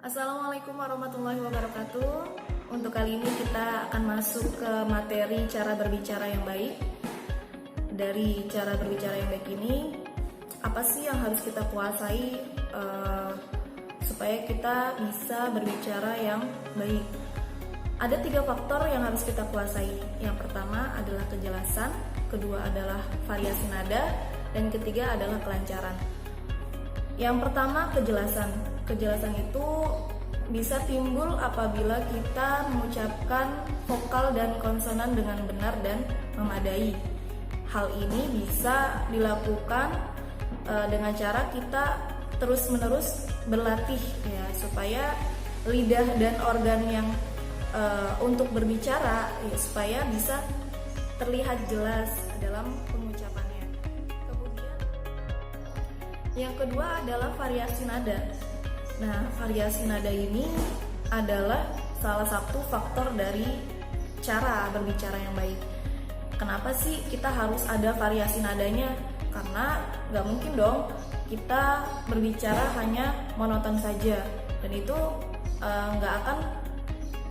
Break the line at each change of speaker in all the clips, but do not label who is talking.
Assalamualaikum warahmatullahi wabarakatuh. Untuk kali ini kita akan masuk ke materi cara berbicara yang baik. Dari cara berbicara yang baik ini, apa sih yang harus kita kuasai supaya kita bisa berbicara yang baik? Ada 3 faktor yang harus kita kuasai. Yang pertama adalah kejelasan, kedua adalah variasi nada, dan ketiga adalah kelancaran. Yang pertama, kejelasan. Kejelasan itu bisa timbul apabila kita mengucapkan vokal dan konsonan dengan benar dan memadai. Hal ini bisa dilakukan dengan cara kita terus-menerus berlatih ya, supaya lidah dan organ yang untuk berbicara ya, supaya bisa terlihat jelas dalam pengucapannya. Kemudian yang kedua adalah variasi nada. Nah, variasi nada ini adalah salah satu faktor dari cara berbicara yang baik. Kenapa sih kita harus ada variasi nadanya? Karena nggak mungkin dong kita berbicara hanya monoton saja, dan itu nggak akan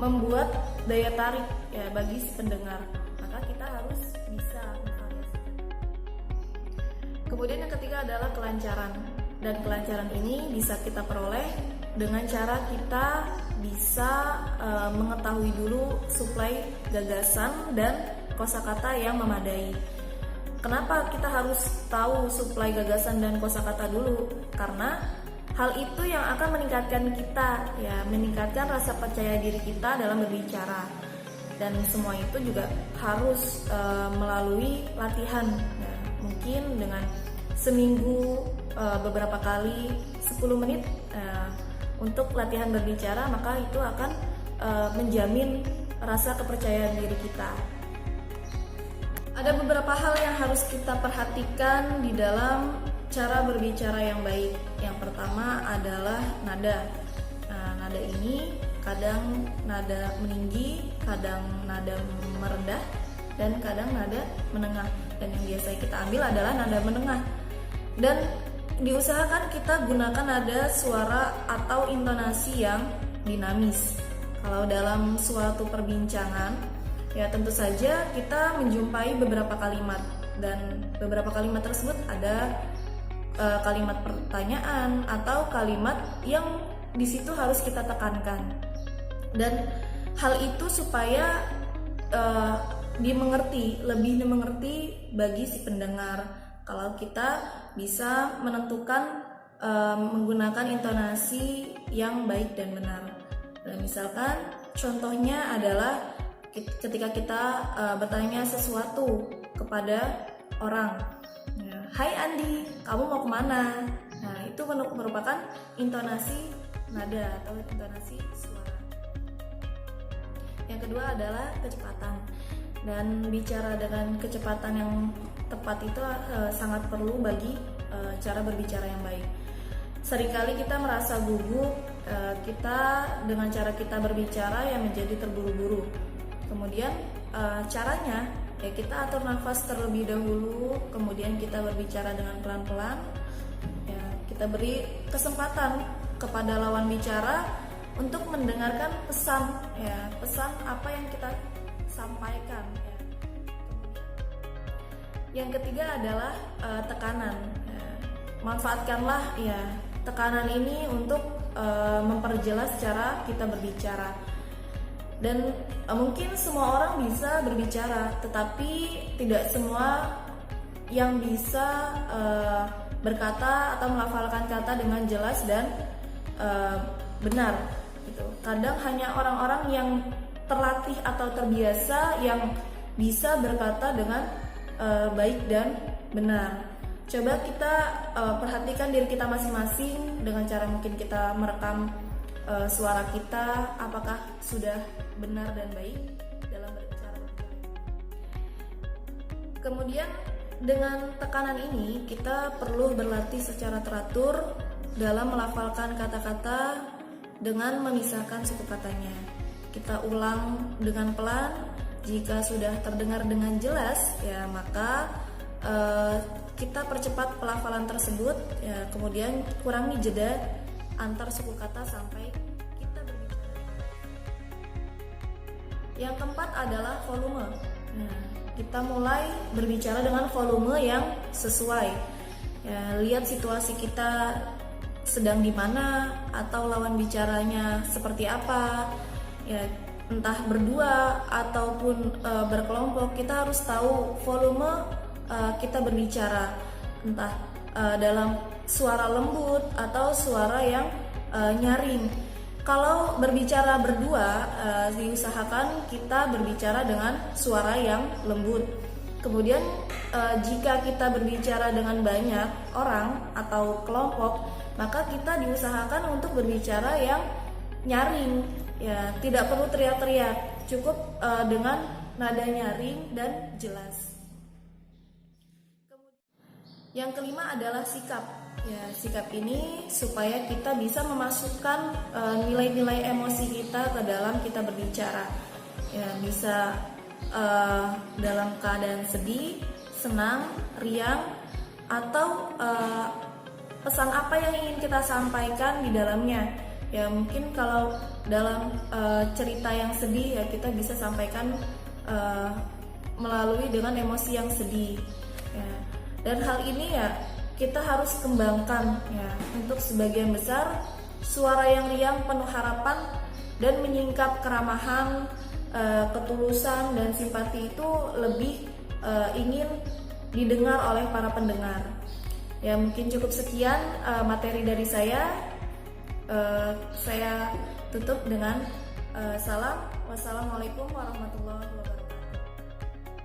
membuat daya tarik ya bagi si pendengar. Maka kita harus bisa memvariasikan. Kemudian yang ketiga adalah kelancaran. Dan kelancaran ini bisa kita peroleh dengan cara kita bisa mengetahui dulu suplai gagasan dan kosakata yang memadai. Kenapa kita harus tahu suplai gagasan dan kosakata dulu? Karena hal itu yang akan meningkatkan kita, ya, meningkatkan rasa percaya diri kita dalam berbicara. Dan semua itu juga harus melalui latihan. Nah, mungkin dengan seminggu beberapa kali 10 menit untuk latihan berbicara, maka itu akan menjamin rasa kepercayaan diri kita. Ada beberapa hal yang harus kita perhatikan di dalam cara berbicara yang baik. Yang pertama adalah nada. Nah, nada ini kadang nada meninggi, kadang nada merendah, dan kadang nada menengah. Dan yang biasa kita ambil adalah nada menengah. Dan diusahakan kita gunakan nada suara atau intonasi yang dinamis. Kalau dalam suatu perbincangan, ya tentu saja kita menjumpai beberapa kalimat, dan beberapa kalimat tersebut ada kalimat pertanyaan atau kalimat yang di situ harus kita tekankan. Dan hal itu supaya lebih dimengerti bagi si pendengar. Kalau kita bisa menentukan menggunakan intonasi yang baik dan benar. Dan misalkan contohnya adalah ketika kita bertanya sesuatu kepada orang, "Hai Andi, kamu mau kemana?" Nah, itu merupakan intonasi nada atau intonasi suara. Yang kedua adalah kecepatan. Dan bicara dengan kecepatan yang tepat itu sangat perlu bagi cara berbicara yang baik. Seringkali kita merasa gugup, kita dengan cara kita berbicara yang menjadi terburu-buru. Kemudian caranya ya kita atur nafas terlebih dahulu, kemudian kita berbicara dengan pelan-pelan. Ya, kita beri kesempatan kepada lawan bicara untuk mendengarkan pesan apa yang kita sampaikan. Ya. Yang ketiga adalah tekanan. Ya. Manfaatkanlah ya tekanan ini untuk memperjelas cara kita berbicara. Dan mungkin semua orang bisa berbicara, tetapi tidak semua yang bisa berkata atau melafalkan kata dengan jelas dan benar. Gitu. Kadang hanya orang-orang yang terlatih atau terbiasa yang bisa berkata dengan baik dan benar. Coba kita perhatikan diri kita masing-masing dengan cara mungkin kita merekam suara kita, apakah sudah benar dan baik dalam berbicara. Kemudian dengan tekanan ini kita perlu berlatih secara teratur dalam melafalkan kata-kata dengan memisahkan suku katanya. Kita ulang dengan pelan. Jika sudah terdengar dengan jelas, ya maka kita percepat pelafalan tersebut. Ya, kemudian kurangi jeda antar suku kata sampai Yang keempat adalah volume. Nah, kita mulai berbicara dengan volume yang sesuai. Ya, lihat situasi kita sedang di mana atau lawan bicaranya seperti apa. Ya, entah berdua ataupun berkelompok, kita harus tahu volume kita berbicara. Entah dalam suara lembut atau suara yang nyaring. Kalau berbicara berdua, diusahakan kita berbicara dengan suara yang lembut. Kemudian jika kita berbicara dengan banyak orang atau kelompok, maka kita diusahakan untuk berbicara yang nyaring. Ya, tidak perlu teriak-teriak, cukup dengan nada nyaring dan jelas. Yang kelima adalah sikap. Ya, sikap ini supaya kita bisa memasukkan nilai-nilai emosi kita ke dalam kita berbicara. Ya, bisa dalam keadaan sedih, senang, riang, atau pesan apa yang ingin kita sampaikan di dalamnya. Ya, mungkin kalau dalam cerita yang sedih, ya kita bisa sampaikan melalui dengan emosi yang sedih. Ya. Dan hal ini ya kita harus kembangkan ya. Untuk sebagian besar suara yang riang penuh harapan dan menyingkap keramahan, ketulusan dan simpati itu lebih ingin didengar oleh para pendengar. Ya, mungkin cukup sekian materi dari saya. Saya tutup dengan salam. Wassalamualaikum warahmatullahi wabarakatuh.